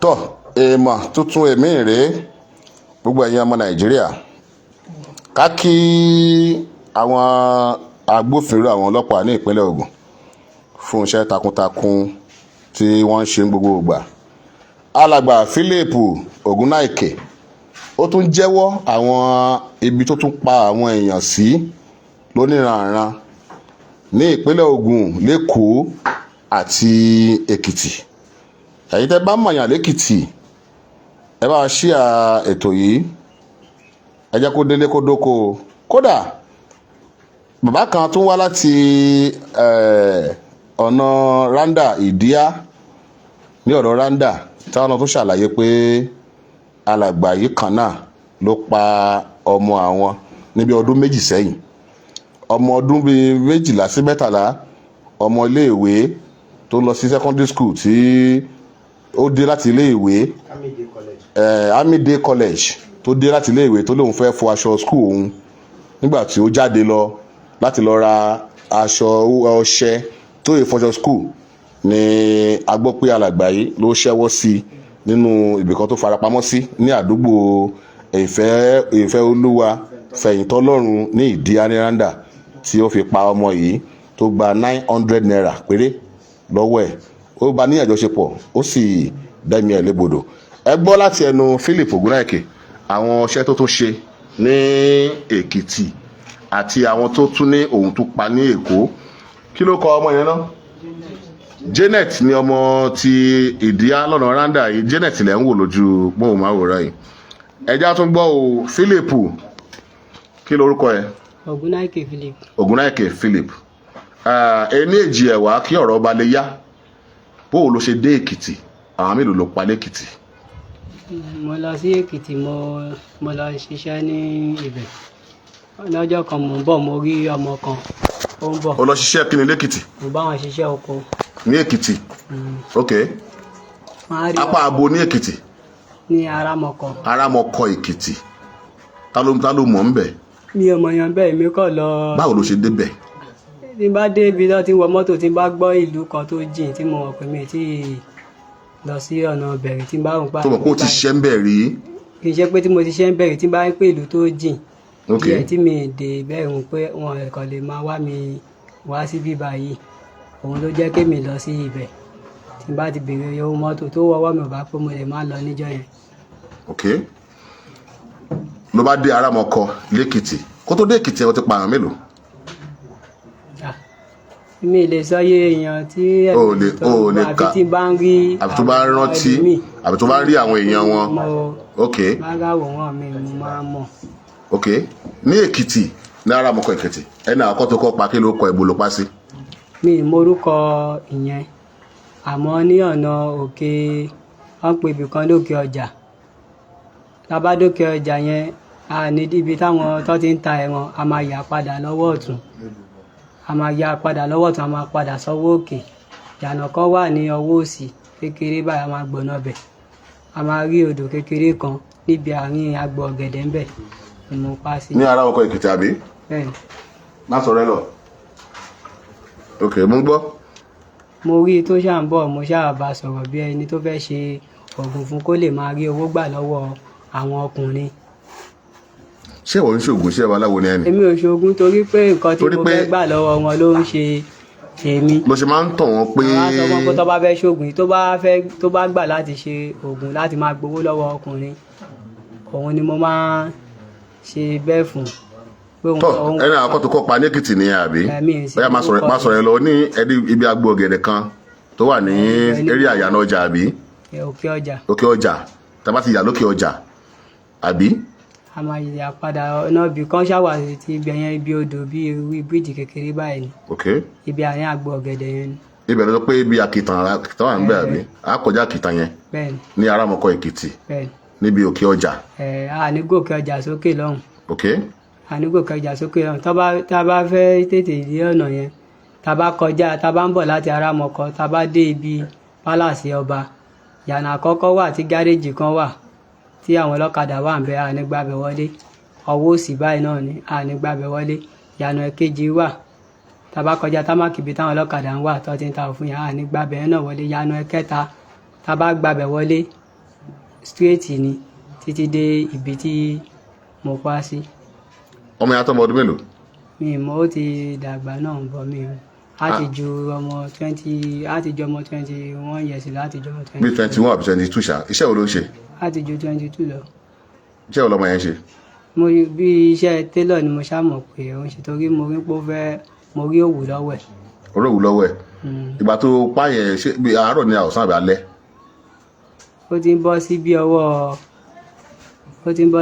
tọ́ èèmọ̀ tuntun èmi rèé gbogbo ẹ̀yin ọmọ nàìjíríà ká kí àwọn agbófinró àwọn ọlọ́pàá ní ìpínlẹ̀ Ògùn fún iṣẹ́ takuntakun tí wọ́n ń ṣe gbogbo ìgbà. alàgbà Philip Ogunnaike ó tún jẹ́wọ́ àwọn ibi tó tún pa àwọn èèyàn sí lóníranran ní ìpínlẹ̀ Ògùn, lẹ́kọ̀ọ́ àti Èkìtì. ẹ̀yin tẹ́ bá mọ̀yàn lẹ́kìtì ẹ bá ṣíà ètò yìí, ẹ jẹ́ kó délé kó dóko. kódà bàbá kan tún wá láti ọ̀nà Randa Ìdíá ní ọ̀dọ̀ Randa táwọn tó ṣàlàyé pé alàgbà yìí kan náà ló pa ọmọ àwọn níbi ọdún méjì sẹ́yìn, ọmọ ọdún bíi 12 sí 13, ọmọ iléèwé tó lọ sí secondary school tí ó dé láti iléèwé Amide College tó dé láti iléèwé tó lóun fẹ́ fọ aṣọ school òun nígbà tí ó jáde lọ láti lọ ra aṣọ ọṣẹ tó yẹ fọṣọ school ni a gbọ́ pé alàgbà yìí ló ṣẹ́wọ́ sí nínú ibìkan tó farapamọ́ sí ní àdúgbò ìfẹ́ olúwa fẹ̀yìntọ́lọ́run ní Ìdíá ní Randa tí ó fi pa ọmọ yìí tó gba 900 naira péré lọ́wọ́ ẹ̀. ó bá ní àjọṣepọ̀ ó sì dẹ́mi ẹ̀ légbodò. ẹ gbọ́ láti ẹnu Philip Ogunnaike àwọn ọṣẹ́ tó tún ṣe ní Èkìtì àti àwọn tó tún ní òun tún pa ní Èkó. kí ló kọ ọmọ yẹn náà? Janet ni ọmọ ti Ìdíá lọ́nà Randa yìí. Janet lẹ́ ń wò lójú móhùnmáwòrán yìí. ẹjá tún gbọ́ o Philip, kí lorúkọ ẹ? Ogunnaike Philip. Ogunnaike Philip. ẹni èjì ẹ̀wá kí ọ̀rọ̀ ọba lè yá, bó ló ṣe dé Èkìtì, àwọn mélòó ló pa lẹ́kìtì? mo lọ sí Èkìtì, mo lọ ṣiṣẹ́ ní ibẹ̀. lọ́jọ́ kan mò ń bọ̀, mo rí ọmọ kan ó ń bọ̀. ó lọ ṣiṣẹ́ kí ni lẹ́kìtì? mo bá wọn ṣiṣẹ́ oko. ní Èkìtì? ok. apá abo ní Èkìtì? ní Aramọkọ. Aramọkọ Èkìtì. ta ló mọ̀ ń bẹ̀? mi ò mọ̀ yan bẹ́ẹ̀, mi kọ́ lọ. báwo ló ṣe débẹ̀? tí n bá dé ibi tó ti wọ mọ́tò, tí n bá gbọ́ ìlú kan tó jìn tí mo mọ̀ pé mi tí lọ sí ọ̀nà bẹ̀rẹ̀, tí n bá rùn pa. tó mọ̀ pé ó ti ṣiṣẹ́ ń bẹ̀ rí? kì í ṣe pé tí mo ti ṣe ń bẹ̀rẹ̀, tí n bá ń pè ìlú tó jìn díẹ̀ tí mi dé bẹ̀rù pé wọn kàn lè máa wá mi wá sí bíbá yìí, òun ló jẹ́ kémi lọ sí ibẹ̀. tí n bá ti béèrè owó mọ́tò tó wọ́wọ́ mi ò bá pé mo lè má lọ níjọ́ yẹn. ok. ló bá dé Aramọkọ lẹ́kìtì. kó tó dé Èkìtì ó ti pa àwọn mélòó? mi lè sọ iye èèyàn tí àbí tí bá ń rí, àbí tó bá ń rántí, àbí tó bá ń rí àwọn èèyàn wọn. ok. bára àwòrán mi mo máa mọ̀. ok. ní Èkìtì, ní Aramọkọ Èkìtì, ẹni àkọ́kọ́ tó kọ́ pa kí ló kọ ìbò ló pa sí? mi morúkọ ìyẹn, àmọ́ ní ọ̀nà òkè, wọ́n pè ibì kan lókè ọjà. tábá dókè ọjà yẹn, a ní ibi táwọn tó ti ń ta ẹran, a máa yà padà lọ́wọ́ ọ̀tún, a máa padà sọ́wọ́ òkè. ìyànà kan wà ní ọwọ́ òsì kékeré báyìí, a máa gbọ̀nà bẹ̀, a máa rí odò kékeré kan níbi àárín agbo ọ̀gẹ̀dẹ̀ ńbẹ̀ ni mo pa sí. ní Aramọkọ Èkìtì àbí? bẹ́ẹ̀ni. má sọ̀rọ̀ ẹ lọ. ok, mo ń gbọ́. mo rí i tó ṣáà ń bọ̀, mo ṣáà bá sọ̀rọ̀ bí ẹni tó fẹ́ ṣe oògùn fún kó lè máa rí owó gbà lọ́wọ́ àwọn ọkùnrin. ṣé ìwọ ń ṣoògùn, ṣé babaláwo ni ẹni? èmi ò ṣoògùn, torí pé nǹkan tí mo fẹ́ gbà lọ́wọ́ wọn ló ń ṣe èmi. ló ṣe máa ń tàn wọ́n pé. àwọn aṣọ wọn pé tó bá fẹ́ ṣoògùn yìí, tó bá gbà láti ṣe oògùn láti máa gbowó lọ́wọ́ ọkùnrin, òun ni mo máa ń ṣe bẹ́ẹ̀ fún. tọ́ ẹni àkọ́kọ́ tó kọ́ pa ní Èkìtì ni àbí? bóyá má sọ̀rọ̀ ẹ lọ ní ibi agbo ọ̀gẹ̀dẹ̀ kan tó wà ní eré àyànà ọjà àbí? òkè ọjà. òkè ọjà, tá bá ti yà lókè ọjà àbí? a máa yà padà ọ̀nà ibì kan ṣàwà ti ibẹ̀ yẹn, ibi odò bí irú bíríìjì kékeré báyìí ni. ok. ibi àárín agbo ọ̀gẹ̀dẹ̀ yẹn ni. ibẹ̀ ló sọ pé ibi àkìtàn wà ń bẹ̀ àbí? a kọjá àkìtàn yẹn. bẹ́ẹ̀ni. ní Aramọkọ Èkìtì. bẹ́ẹ̀ni. níbi òkè ọjà. a ní gòkè ọjà sókè lọ́hùn. ok. a ní gòkè ọjà sókè lọ́hùn. tá a bá fẹ́ tètè dé ọ̀nà yẹn, tá a bá kọjá, tá a bá ń bọ̀ láti Aramọkọ, tá a bá dé ibi pálàsì ọba, ìyànà àkọ́kọ́ wà tí gáréèjì kan wà tí àwọn ọlọ́kadà wà ń bẹ, a ní gbàbẹ̀ wọlé. ọwọ́ òsì báyìí náà ni a ní gbàbẹ̀ wọlé. ìyànà èkejì wà, tá a bá kọjá támákì ibi táwọn ọlọ́kadà ń wà tó ti ń ta òfin yẹn, a ní gbàbẹ̀ náà wọlé. ìyànà ẹ̀kẹta, tá a bá gbàbẹ̀ wọlé, straight ni títí dé ibi tí mo pa sí. ọmọ yẹn tọmọ ọdún mélòó. Mi mọ̀ ó ti dàgbà náà ń bọ̀ mi o láti ju ọmọ 20 láti ju ọmọ 21 years láti ju ọmọ 20. bí 21 àbí 22 ṣá iṣẹ́ wo ló ń ṣe. láti ju 22 lọ. iṣẹ́ wo lọmọ yẹn ṣe. mo bí iṣẹ́ tailor ni mo ṣá mọ̀ pé ó ń ṣe torí mo rí pé ó fẹ́ mo rí òwú lọ́wọ́ ẹ̀. orí òwú lọ́wọ́ ẹ̀. ìgbà tó pa yẹn ṣé bí àárọ̀ ni àwòsàn àbí alẹ́. ó ti ń bọ́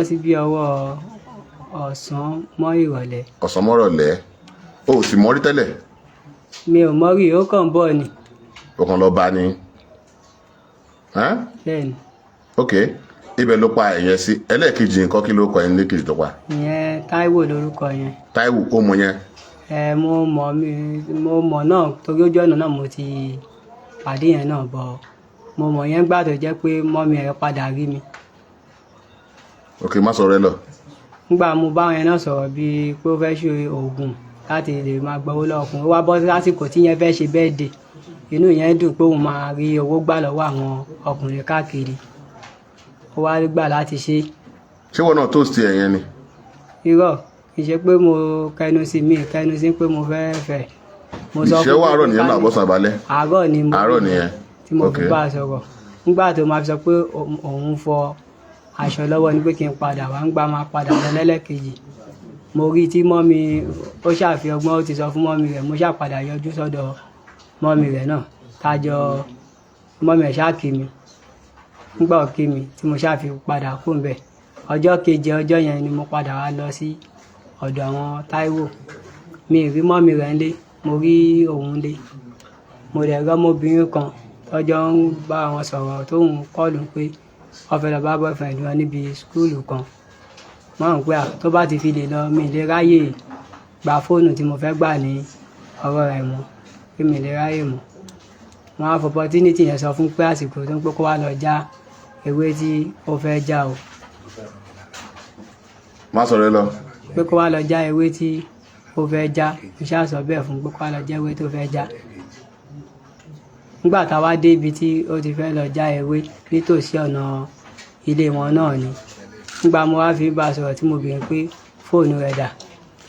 sí bí ọwọ́ ọ̀sán mọ́ ìrọ̀lẹ́. ọ̀sán mọ́ ìrọ̀lẹ́ o ò sì mọ̀ rí tẹ́lẹ̀. mi ò mọ̀ rí ó kàn bọ̀ ni. ó kàn lọ bá ni. bẹ́ẹ̀ni. ok ibẹ̀ ló pa ẹ̀yẹn sí ẹlẹ́ẹ̀kejì nǹkan kí ló kọ ẹni lẹ́kejì tó pa. ìyẹn Táíwò lórúkọ yẹn. Táíwò ó mọ yẹn. mo mọ̀ náà torí ojú ọ̀nà náà mo ti pàdé yẹn náà bọ̀ mo mọ̀ yẹn gbà tó jẹ́ pé mọ́mí ẹ̀ padà rí mi. ok má sọ̀rọ̀ ẹ lọ. nígbà mo bá yẹn náà sọ̀rọ̀ bíi pé ó fẹ́ ṣe oògùn láti lè máa gbowó lọ́kùnrin ó wá bọ́ lásìkò tí yẹn fẹ́ ṣe birthday inú yẹn dùn pé òun máa rí owó gbà lọ́wọ́ àwọn ọkùnrin káàkiri ó wá gbà láti ṣe. ṣé wọn náà toast ẹ yẹn ni. irọ́ kì í ṣe pé mo kẹnu sí pé mo fẹ́ fẹ́. ìṣẹ́wọ́ àárọ̀ nìyẹn náà bọ́sàn àbálẹ́. àárọ̀ nìyẹn tí mo fi bá a sọ̀rọ̀ nígbà tó máa fi sọ pé òun fọ aṣọ lọ́wọ́ ni pé kí n padà wá ń gbà máa padà lọ lẹ́lẹ́kejì mo rí tí mọ́mí ó ṣàfi ọgbọ́n ó ti sọ fún mọ́mí rẹ̀ mo ṣàpadà yọjú sọ́dọ̀ mọ́mí rẹ̀ náà tájọ mọ́mí ẹ̀ ṣáà kí mi nígbà ó kí mi tí mo ṣàfi padà kú ń bẹ̀ ọjọ́ keje ọjọ́ yẹn ni mo padà wá lọ sí ọ̀dọ̀ àwọn Táíwò mi rí mọ́mí rẹ̀ ńlé mo rí òun ńlé mo dẹ̀ rọ́mọbìnrin kan tọ́jọ́ ń bá wọn sọ̀rọ̀ tóun kọ́ọ̀lù pé wọ́n fẹ́ lọ bá boyfriend wọn níbi skúlù kan wọ́n rò pé tó bá ti fi lè lọ mi lè ráyè gba fóònù tí mo fẹ́ gbà ní ọwọ́ rẹ̀ mọ́ pé mi lè ráyè mọ́ wọ́n á fọ opportunity yẹn sọ fún pé àsìkò tó ń pé kó wá lọ já ewé tí ó fẹ́ já o. má sọ̀rọ̀ ẹ lọ. pé kó wá lọ já ewé tí ó fẹ́ já mo ṣáà sọ bẹ́ẹ̀ fún pé kó wá lọ já ewé tó fẹ́ já nígbà tá a wá dé ibi tí ó ti fẹ́ lọ já ewé nítòsí ọ̀nà ilé wọn náà ni nígbà mo wá fi bá a sọ̀rọ̀ tí mo bèèrè pé fóònù rẹ̀ dà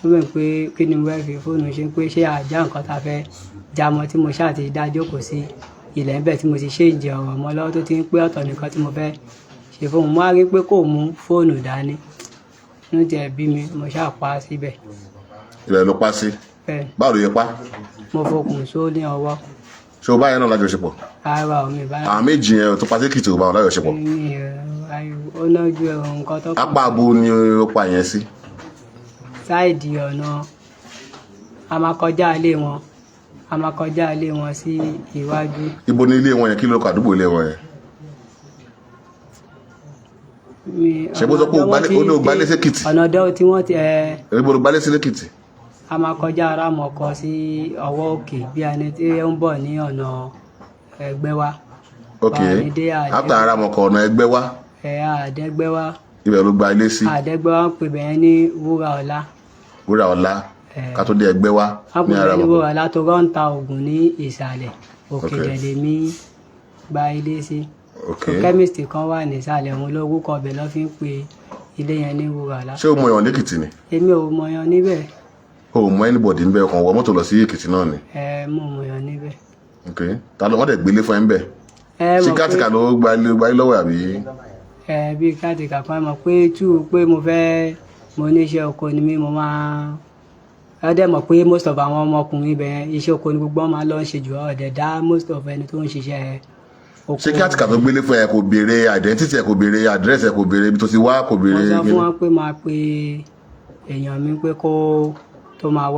ó bèèrè pé kí ni mo fẹ́ fi fóònù ṣe pé ṣé àjá nǹkan tá a fẹ́ já mọ́ tí mo ṣáà ti dá jókòó sí ilẹ̀ ńbẹ̀ tí mo ti ṣe ìjẹ ọ̀rọ̀ mọ́ lọ́wọ́ tó ti ń pé ọ̀tọ̀ nìkan tí mo fẹ́ ṣe fóònù mo wá rí pé kò mú fóònù dání inú tiẹ̀ bí mi mo ṣáà pa á síbẹ̀. ibẹ̀ ló pa sí. báwo ló yẹ pa. mo fokùn só ní ọwọ́. ṣé o bá yẹn náà lájọṣepọ̀. ara omi ìbára. àwọn méjì yẹn tó pa sékìtì ò bá wọn lájọṣepọ̀. ó nájú nǹkan tó kàn. apá abo ni ó pa yẹn sí. sáìdì ọ̀nà a máa kọjá ilé wọn sí iwájú. ibo ni ilé wọn yẹn kí ló kọ àdúgbò ilé wọn yẹn. ṣe bó sọ pé ó ní o gbálẹ̀ sékìtì. ọ̀nà ọ̀dọ́ tí wọ́n ti. ibo ló gbálẹ̀ sí sékìtì. a máa kọjá arámọ̀kọ sí ọwọ́ òkè bí ẹni tí ó ń bọ̀ ní ọ̀nà ẹgbẹ́ wa. ok after arámọ̀kọ ọ̀nà ẹgbẹ́ wa. àdẹ́gbẹ́ wa. ibẹ̀ ló gba ilé sí. àdẹ́gbẹ́ wa ń pè bẹ́ẹ̀ ní wúrà ọ̀la. wúrà ọ̀la ká tó dé ẹgbẹ́ wa ní arámọ̀kọ. wọ́n pè bẹ́ẹ̀ ní wúrà ọ̀la tó rọ́ ń ta oògùn ní ìsàlẹ̀ òkè dẹ̀lẹ̀ mi gba ilé sí. so chemist kan wà ní ìsàlẹ̀ òun lórúkọ ọbẹ̀ lọ́ fi ń pe ilé yẹn ní wúrà ọ̀la. ṣé o mọ èèyàn ní Èkìtì ni. èmi ò mọ èèyàn níbẹ̀. o mọ anybody níbẹ̀ ọkàn wọ mọ́tò lọ sí Èkìtì náà ni. mo mọ èèyàn níbẹ̀. ok ta ló wọ́n dẹ̀ gbélé fún ẹ ń bẹ̀. ṣé kátìkà ló gba ilé lọ́wọ́ àbí. bí kátìkà kan mọ̀ pé mo ní iṣẹ́ oko ni mí mo máa ẹ dẹ̀ mọ̀ pé most of àwọn ọmọkùnrin ibẹ̀ iṣẹ́ oko ni gbogbo wọn máa lọ ṣe jù ọ̀dẹ̀ dá most of ẹni tó ń ṣiṣẹ́ oko. ṣé kátìkà tó gbélé fún ẹ kò béèrè identity ẹ kò béèrè address ẹ kò béèrè ibi tó ti wá kò béèrè. wọ́n sọ fún wọn pé máa pe èèyàn mi pé tó máa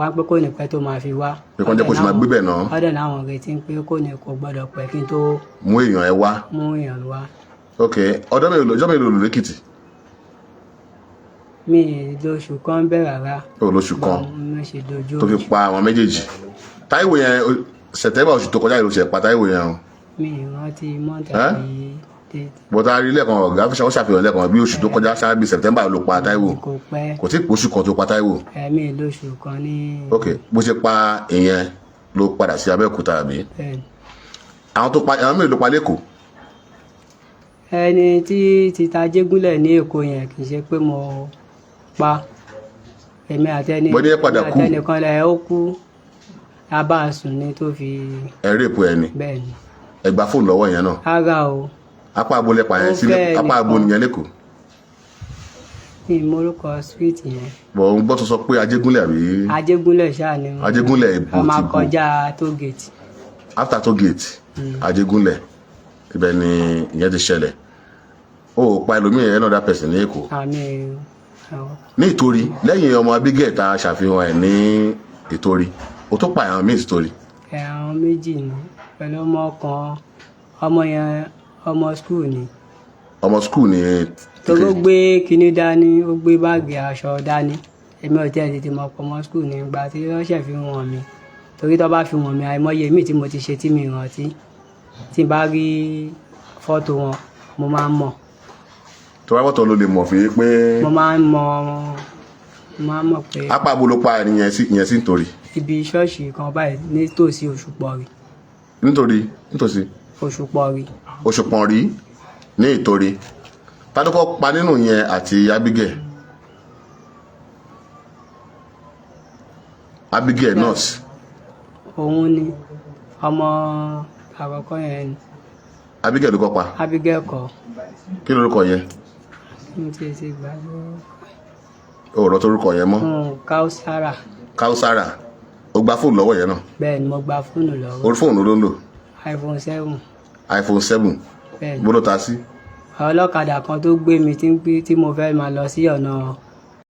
wá pé kò ní pẹ́ tó máa fi wá. pé kọ́ńjẹ́ kò sì máa gbé bẹ̀ náà. ọ̀dẹ̀ náà retí pé kò gbọ́dọ̀ pẹ́ kí n tó. mú èèyàn ẹ wá. mú èèyàn wá. ok ọjọ́ mélòó lò lẹ́kìtì. mi lóṣù kan bẹ́ẹ̀ rárá. o lóṣù kan tó fi pa àwọn méjèèjì. Táíwò yẹn September oṣù tó kọjá ìlú ṣe pa Táíwò yẹn o. mi rántí mọ́tà bíi bọ́tà rí lẹ́ẹ̀kan ọ̀gá fi ṣàfihàn lẹ́ẹ̀kan bí oṣù tó kọjá sáà bí September ló pa Táíwò. kò pẹ́ kò tí ì oṣù kan tó pa Táíwò. ẹ̀mí lóṣù kan ní. ok bó ṣe pa ìyẹn ló padà sí Abẹ́òkúta àbí. àwọn mélòó ló pa lẹ́kọ̀ọ́. ẹni tí títa jégúnlẹ̀ ní Èkó yẹn kì í ṣe pé mo pa èmi àtẹnìkan lẹ̀ ó kú abáàsùn ni tó fi. ẹ rèpù ẹ ni. bẹ́ẹ̀ ni. ẹ gba fóònù lọ́wọ́ yẹn náà. ara o. apá abolẹ pààyàn sílẹ̀ apá abo nìyẹn lẹ́kọ̀ọ́. ní ìmọ̀lúkọ street yẹn. bọ̀ ń gbọ́ tó sọ pé Ajégúnlẹ̀ àbí. Ajégúnlẹ̀ ṣáà ni. Ajégúnlẹ̀ ìbò ti bò. a máa kọjá toll gate. after toll gate. Ajégúnlẹ̀ ibẹ̀ ni ìyẹn ti ṣẹlẹ̀. ó pa ẹlòmíràn another person ní Èkó. àmì. ní Ìtorí lẹ́yìn ọmọ Abigail tá a ṣàfihàn ẹ̀ ní Ìtorí ó tó pààyàn míì Ìtorí. àwọn méjì ni pẹ̀lú ọmọ kan ọmọ yẹn ọmọ skul ni. ọmọ skul ni. torí ó gbé kinní dání ó gbé báàgì aṣọ dání èmi ò tẹ́ ẹ̀ tètè mọ̀ pọ̀ ọmọ skul ní ìgbà tí wọ́n ṣẹ̀ fi wọ̀n mi torí tó bá fi wọ̀n mi àìmọye míì tí mo ti ṣe tí mi rántí tí n bá rí fọ́tò wọn mo máa ń mọ̀. tó bá fọ́tò ló lè mọ̀ fi pé. mo máa ń mọ̀ pé. apá abo ló pa ìyẹn sí Ìtorí. ibi ṣọ́ọ̀ṣì kan báyìí nítòsí Òṣùpọ̀rí. nítòsí. Òṣùpọ̀rí. Òṣùpọ̀rí ní Ìtorí ta ló kọ́ pa nínú yẹn àti Abigail nurse. òun ni ọmọ àkọ́kọ́ yẹn ni. Abigail ló kọ́ pa. Abigail kọ́. kí lorúkọ yẹn. mo ti gbàgbọ́. o rọ torúkọ yẹn mọ́. Kausara o gba fóònù lọ́wọ́ yẹn náà. bẹ́ẹ̀ ni mo gba fóònù lọ́wọ́. orí fóònù ló ń lò. iPhone 7. iPhone 7. bẹ́ẹ̀ ni. bó ló ta sí. ọlọ́kadà kan tó gbé mi tí mo fẹ́ máa lọ sí ọ̀nà